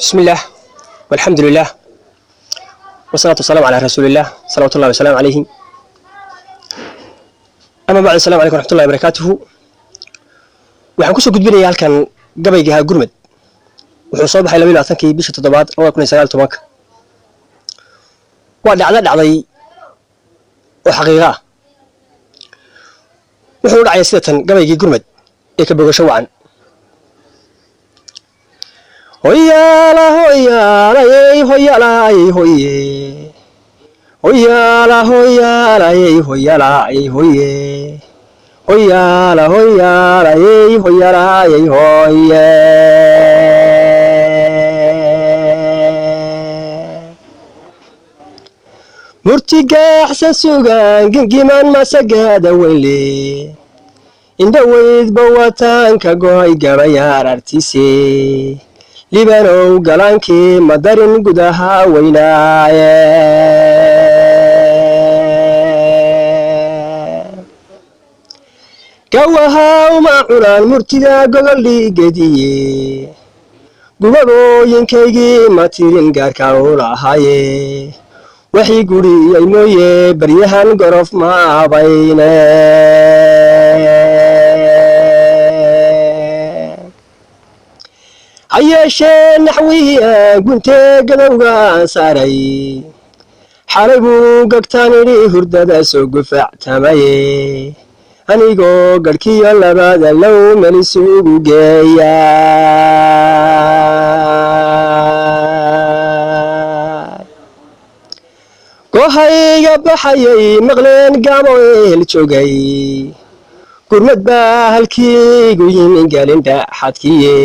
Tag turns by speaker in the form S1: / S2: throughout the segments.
S1: بسم الله والحمد لله والصلاة والسلام على رسول الله صلى الله وسلم عليه. أما بعد، السلام عليكم ورحمة الله وبركاته. waxaan kusoo gudbinayaa halkan gabayga gurmad wuxuu soo baxay 22 bisha 7 2019 waa dhacday oo xaqiiqo ah wuxuu dhacay sida tan gabayga gurmad ee ka bogasho wacan hoyala hoyala hoyala hoye hoyala hoyala hoyala hoye hoyala hoyala hoyala hoye murtiga xasuugan gangiman masagada wele inda weyd bawataanka go'ay gabayar artise libanow galaankii madarin gudaha weynaaye gawaha uma cunaan murtida gogol dhigadiye gubagooyinkaygii matirin gaarka u lahaaye waxii guriyay mooye baryahan gorof ma abayne hayeeshee naxwiya guntee gadowga saaray xalay buu gagtaan idhi hurdada soo gufactamaye anigoo garhkiyo labada low melisugu geeya gohayga baxayay maqleen gaabo eel joogay gurmad baa halkiigu yimin galinda xadkiye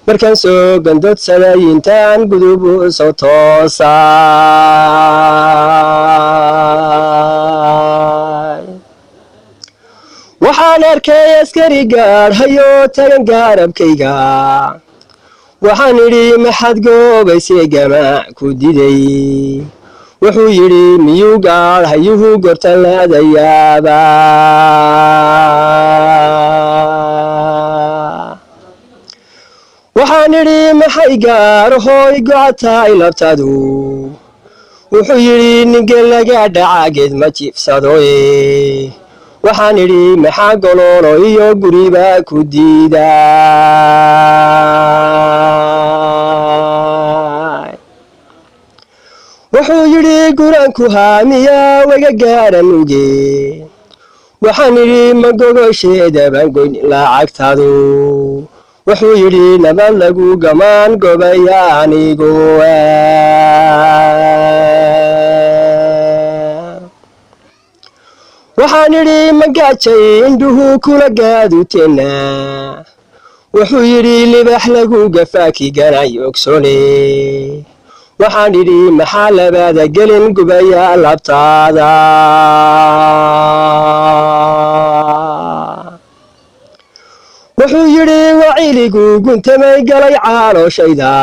S1: markaan soo gandodsaday intaan gudub u soo toosay waxaan arkay askari gaadhayo tagan gaarabkayga waxaan idhi maxad goobaysee gamac ku diday wuxuu yidhi miyuu gaadhayuhu gortan laadayaaba waxaan idhi maxay gaarahoy gocataay labtadu wuxuu yidhi ninge laga dhacageed ma jiifsadoye waxaan idhi maxaa goloolo iyo guriba ku diiday wuxuu yidhi guraanku haamiyaa waga gaaran uge waxaan idhi ma gogosheeda baan goyn lacagtadu wuxuu yidhi nabad lagu gamaan gobaya anigu waxaan idhi magaajay indhuhu kula gaaduteenna wuxuu yidhi libax lagu gafaaki ganay ogsoone waxaan idhi maxaa labada gelin gubaya labtaada wuxuu yidhi waciligu guntamay galay caalooshayda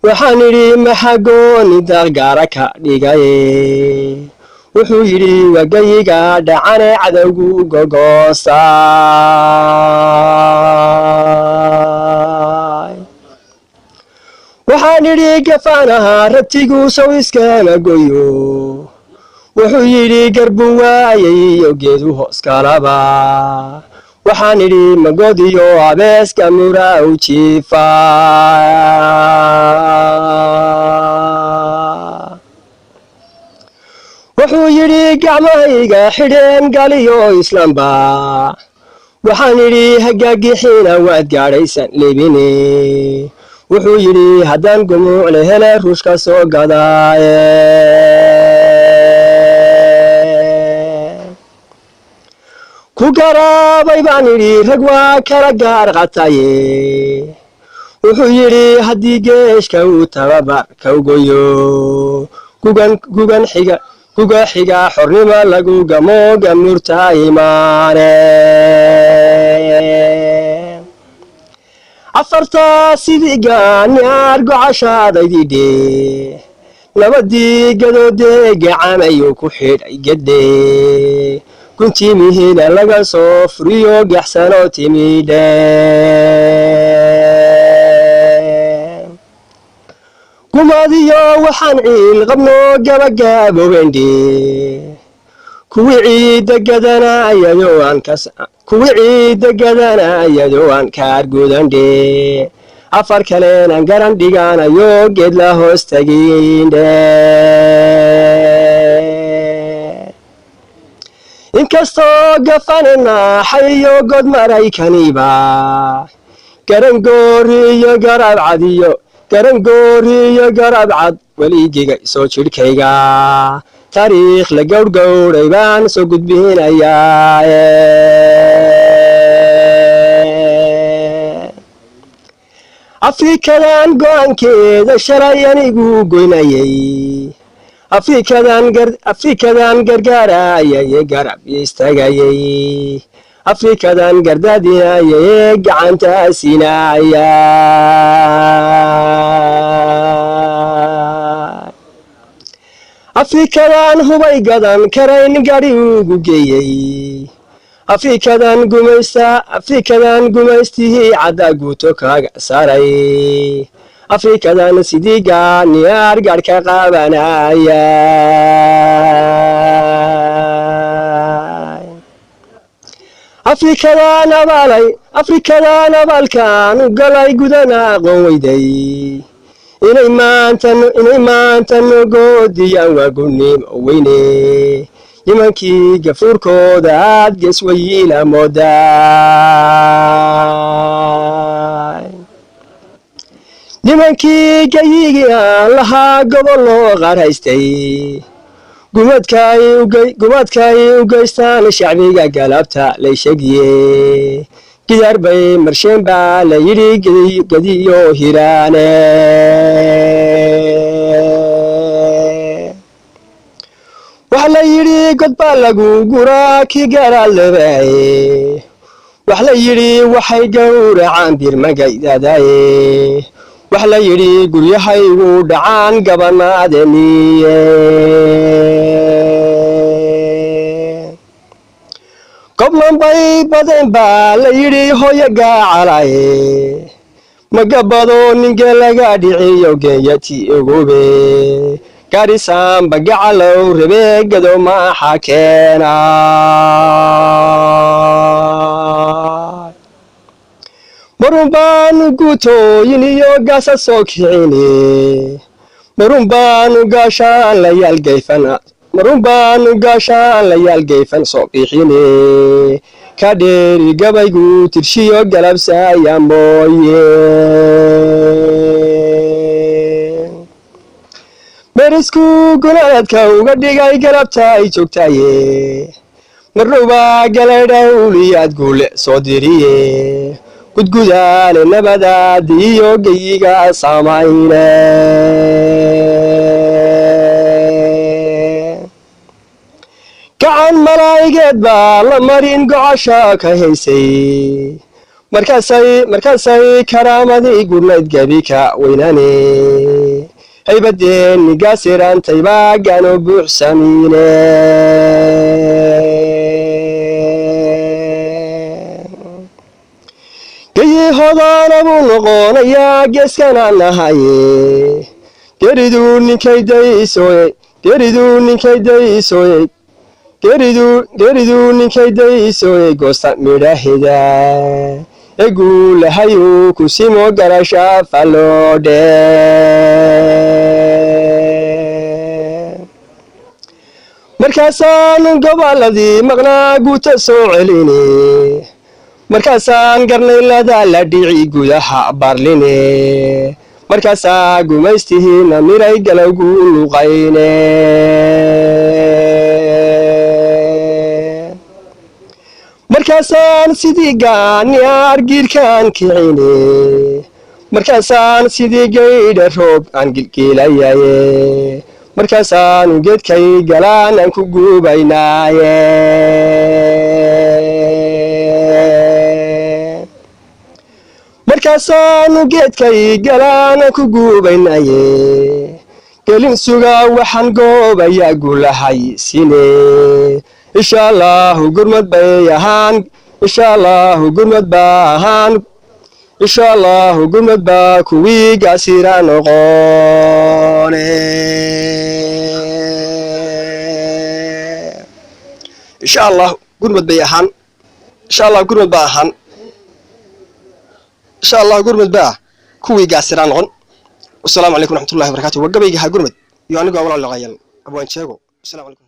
S1: waxaan idhi maxaa gooni dargaara ka dhigaye wuxuu yidhi wagayiga dhacane cadowgu gogoostay waxaan idhi gafaanaha rabtigu sow iskama goyo wuxuu yidhi garbu waayay iyo geedu hoos kalaba waxaan idhi magodiyo abeeska mura u jiifa wuxuu yidhi gacmahayga xidheen galiyo islaamba waxaan idhi hagaagixina waad gaadhaysan lebine wuxuu yidhi haddaan gumuucle hele ruushka soo gadaaye ku garaabay baan idhi rag waa kala gaar qataye wuxuu yidhi haddii geeshka uu tababar ka ugoyo guga xiga xornimo lagu gamo gamurta imaane afartaa sidii gaanyaar gocashaadaydidhe labadii gadoodee gacamayuu ku xidhay gedhe kuntimihiina laga soo furiyo gaxsanoo timidhe gumadiyo waxaan ciil qabno gabagaabowendhe kuwii ciidda gadanayadoo aan ka argudandhe afar kaleenan garan dhiganayo geed la hoos tagindhe inkastoo gafanina xayo god maraykaniba garangooriyo garab cad weligiga soo jidhkayga taariikh la gowrgowray baan soo gudbinayaa afrikadan go'aankeeda shalay anigu goynayay afrikadan gargaarayay garab istaagayay afrikadan gardaadinayay gacanta siinaya afrikadan hubay gadan karayn gari ugu geeyay afrikadan gumaystihii cadda guuto kaaga saaray afrikadan sidii gaaniyaar garhka qabanaya afrikadan abaalkan u galay gudana aqoon weyday inay maanta nogoodiyaan waa gunnimo weyne nimankii gafuurkooda aad gees wayiila mooday nimankii gayigii aan lahaa goboloo qaar haystay gumadkay u geystaan shacbiga galabta lay sheegiye gidaar bay marsheen baa la yidhi gediyo hiraane wax la yidhi god baa lagu guraa kii garaalabaaye wax la yidhi waxay gowracaan birmagaydadaye wax la yidhi guryahaygu dhacaan gabanaadeniye goblan bay badeen baa la yidhi hooyo gaacalaye magabado ninka laga dhiciyo geeyati ogube gaarisaanba gacalow rabe gado maaxa keena marun baanu guutooyin iyo gaasa soo kicine marun baanu gaashaan layaal gayfan soo bixine ka dheeri gabaygu tirshiyo galabsaya mooye merisku gunaadka uga dhigay galabta ay joogtaye marnowbaa galadhawliyaad guule soo diriye gudgudaale nabadaadi iyo geyiga saamayne gacan malaa'igeed baa la marin gocasha ka haysay markaasay karaamadii gudnayd gebika weynane haybadeen nigaasiraantay baa gaano buuxsamiine geyi hodaana buu noqonayaa geeskanaan nahaye geriduu ninkay daysoye goosta midhaheda eguulahayuu ku simo garasha falloodhe markaasaan gobolladii maqnaa guuta soo celine markaasaan garnaylada la dhici gudaha baarline markaasaa gumaystihiina miray galowgu luqayne markaasaan sidii gaaniyaar giirkaan kicine markaasaan sidii gaydha roob aan gilgiilayaye markaasaanu geedkay galaan aan ku guubaynaaye markaasaanu geedkay galaan aan ku guubaynaye gelin suga waxaan goobayaa guulahay sine insha allahu gurmad bay ahaan insha allahu gurmad baa kuwii gaasira noqone insha allah gurmad bay ahaan insha allah gurmad baa ahaan insha allah gurmad baa kuwii gaasira noqon والسلام عليكم ورحمة الله وبركاته وقبل يجي هالجرمد يعني قاول على غيال أبو أنشاقو السلام عليكم